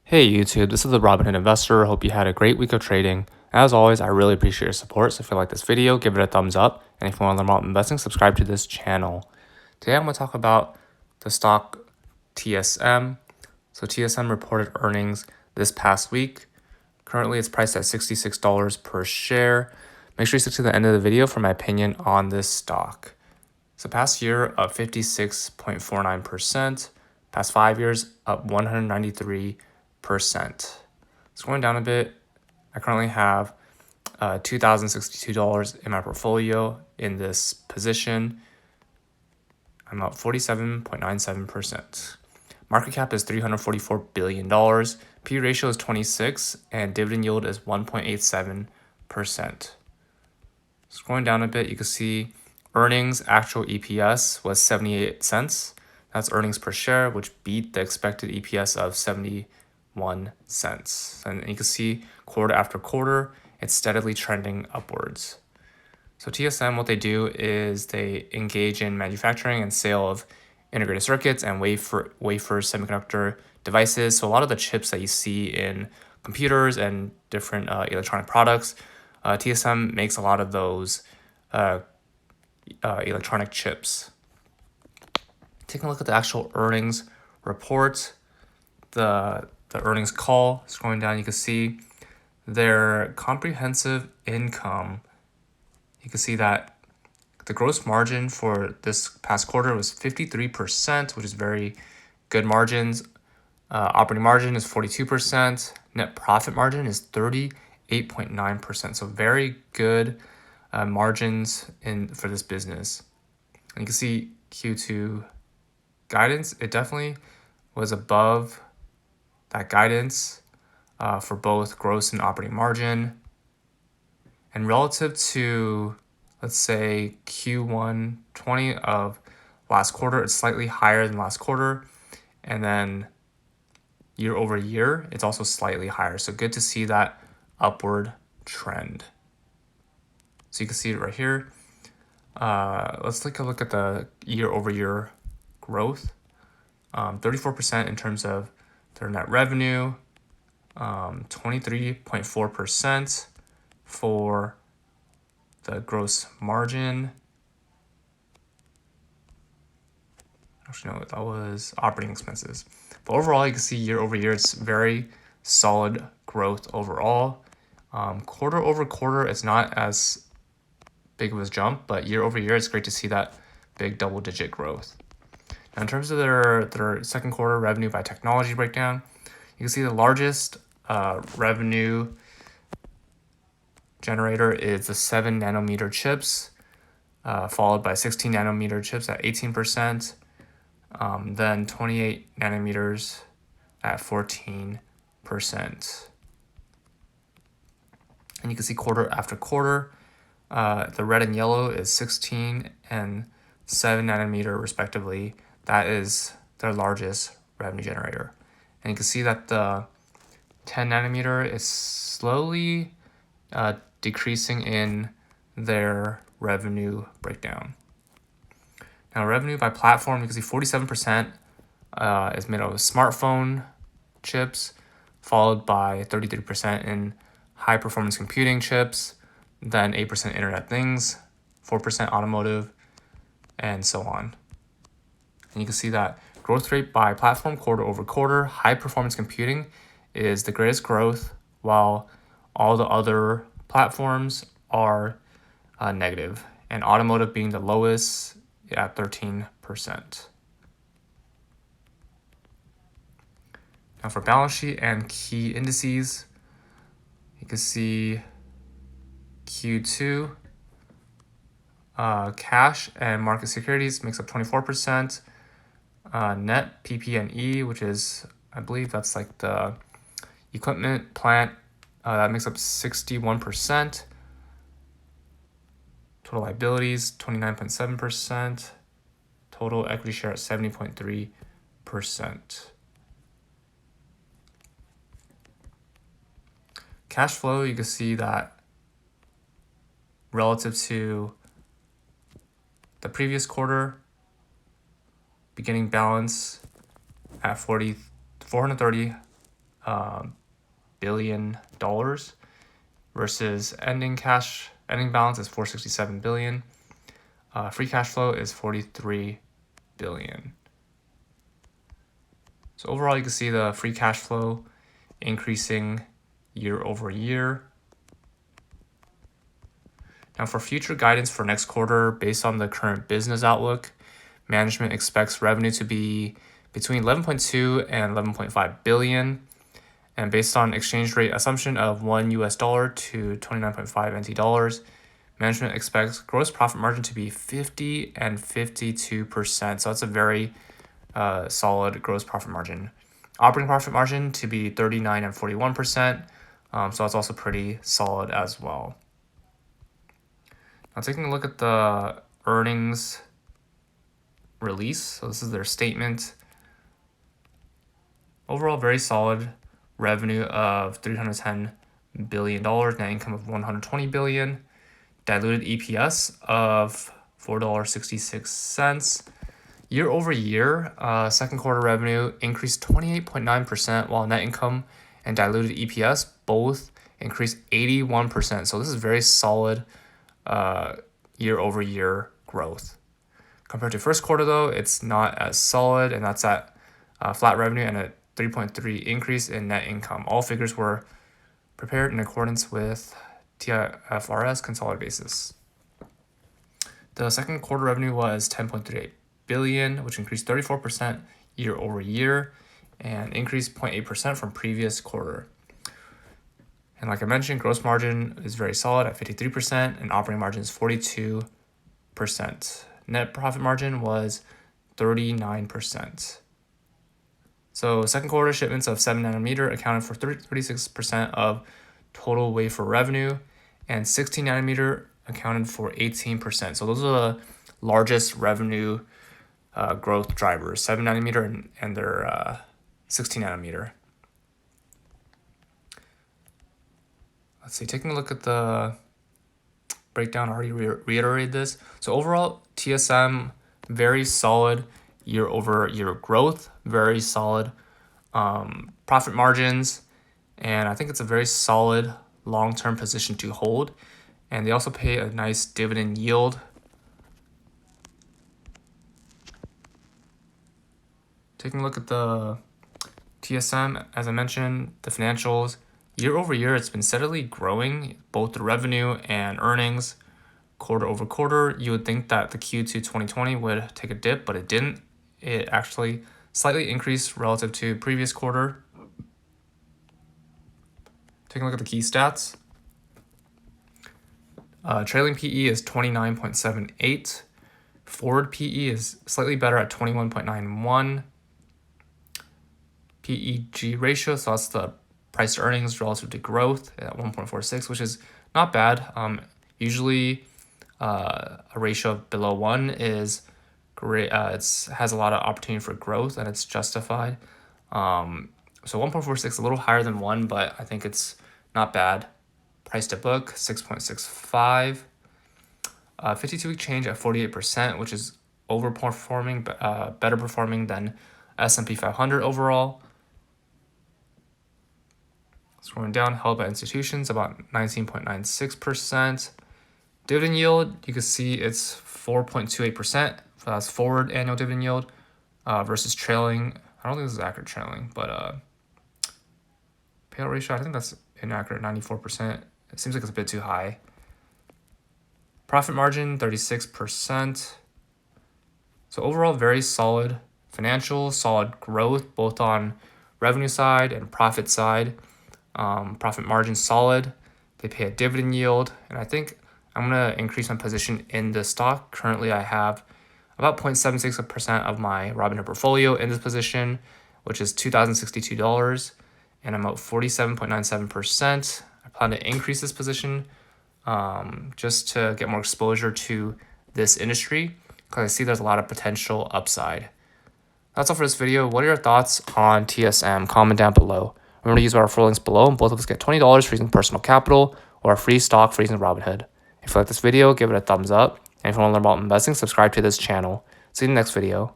Hey YouTube, this is the Robinhood Investor. Hope you had a great week of trading. As always, I really appreciate your support, so if you like this video, give it a thumbs up. And if you want to learn more about investing, subscribe to this channel. Today I'm going to talk about the stock TSM. So TSM reported earnings this past week. Currently it's priced at $66 per share. Make sure you stick to the end of the video for my opinion on this stock. So past year up 56.49%. Past 5 years up 193%. It's going down a bit. I currently have $2,062 in my portfolio in this position. I'm up 47.97%. Market cap is $344 billion. P ratio is 26 and dividend yield is 1.87%. It's going down a bit. You can see earnings, actual EPS was 78 cents. That's earnings per share, which beat the expected EPS of 71 cents. And you can see quarter after quarter, it's steadily trending upwards. So TSM, what they do is they engage in manufacturing and sale of integrated circuits and wafer semiconductor devices. So a lot of the chips that you see in computers and different electronic products, TSM makes a lot of those electronic chips. Taking a look at the actual earnings report, the earnings call, scrolling down, you can see their comprehensive income. You can see that the gross margin for this past quarter was 53%, which is very good margins. Operating margin is 42%. Net profit margin is 38.9%. So very good margins for this business. And you can see Q2 guidance, it definitely was above that guidance for both gross and operating margin. And relative to, let's say, Q1 20 of last quarter, it's slightly higher than last quarter. And then year over year, it's also slightly higher. So good to see that upward trend. So you can see it right here. Let's take a look at the year over year growth. 34% in terms of their net revenue, 23.4% for the gross margin. Actually, no, that was operating expenses. But overall, you can see year over year, it's very solid growth overall. Quarter over quarter, it's not as big of a jump, but year over year, it's great to see that big double-digit growth. Now, in terms of their second quarter revenue by technology breakdown, you can see the largest revenue generator is the 7 nanometer chips, followed by 16 nanometer chips at 18%, then 28 nanometers at 14%. And you can see quarter after quarter, the red and yellow is 16 and 7 nanometer respectively. That is their largest revenue generator. And you can see that the 10 nanometer is slowly decreasing in their revenue breakdown. Now, revenue by platform, you can see 47% is made of smartphone chips, followed by 33% in high performance computing chips, then 8% Internet Things, 4% automotive, and so on. And you can see that growth rate by platform quarter over quarter, high performance computing is the greatest growth, while all the other platforms are negative, and automotive being the lowest at 13%. Now for balance sheet and key indices, you can see Q2 cash and market securities makes up 24%. Net PP&E, which is, I believe that's like the equipment plant, that makes up 61%. Total liabilities, 29.7%. Total equity share at 70.3%. Cash flow, you can see that relative to the previous quarter, beginning balance at 430 billion versus ending balance is 467 billion. Free cash flow is 43 billion. So overall, you can see the free cash flow increasing year over year. Now for future guidance for next quarter, based on the current business outlook, management expects revenue to be between 11.2 and 11.5 billion. And based on exchange rate assumption of $1 to 29.5 NT dollars, management expects gross profit margin to be 50 and 52%. So that's a very solid gross profit margin. Operating profit margin to be 39 and 41%. So that's also pretty solid as well. Now taking a look at the earnings release. So this is their statement. Overall, very solid revenue of $310 billion, net income of $120 billion, diluted EPS of $4.66. Year over year, second quarter revenue increased 28.9%, while net income and diluted EPS both increased 81%. So this is very solid year over year growth. Compared to first quarter though, it's not as solid, and that's at flat revenue and a 3.3 increase in net income. All figures were prepared in accordance with TFRS consolidated basis. The second quarter revenue was 10.38 billion, which increased 34% year over year and increased 0.8% from previous quarter. And like I mentioned, gross margin is very solid at 53% and operating margin is 42%. Net profit margin was 39%. So second quarter shipments of 7 nanometer accounted for 36% of total wafer revenue, and 16 nanometer accounted for 18%. So those are the largest revenue growth drivers, 7 nanometer and their 16 nanometer. Let's see, taking a look at the breakdown, I already reiterated this. So overall, TSM, very solid year over year growth, very solid profit margins, and I think it's a very solid long-term position to hold. And they also pay a nice dividend yield. Taking a look at the TSM, as I mentioned, the financials, year over year, it's been steadily growing, both the revenue and earnings. Quarter over quarter, you would think that the Q2 2020 would take a dip, but it didn't. It actually slightly increased relative to previous quarter. Taking a look at the key stats. Trailing PE is 29.78. Forward PE is slightly better at 21.91. PEG ratio, so that's the price to earnings relative to growth, at 1.46, which is not bad. Usually a ratio of below 1 is great. It has a lot of opportunity for growth, and it's justified. So 1.46, a little higher than 1, but I think it's not bad. Price to book, 6.65. 52-week change at 48%, which is overperforming, better performing than S&P 500 overall. Scrolling down, held by institutions, about 19.96%. Dividend yield, you can see it's 4.28%. That's forward annual dividend yield versus trailing. I don't think this is accurate trailing, but payout ratio, I think that's inaccurate, 94%. It seems like it's a bit too high. Profit margin, 36%. So overall, very solid financials, solid growth, both on revenue side and profit side. Profit margin solid. They pay a dividend yield, and I think I'm going to increase my position in the stock. Currently, I have about 0.76% of my Robinhood portfolio in this position, which is $2,062, and I'm at 47.97%. I plan to increase this position just to get more exposure to this industry, because I see there's a lot of potential upside. That's all for this video. What are your thoughts on TSM? Comment down below. Remember to use our referral links below, and both of us get $20 for using personal capital or a free stock for using Robinhood. If you like this video, give it a thumbs up. And if you want to learn about investing, subscribe to this channel. See you in the next video.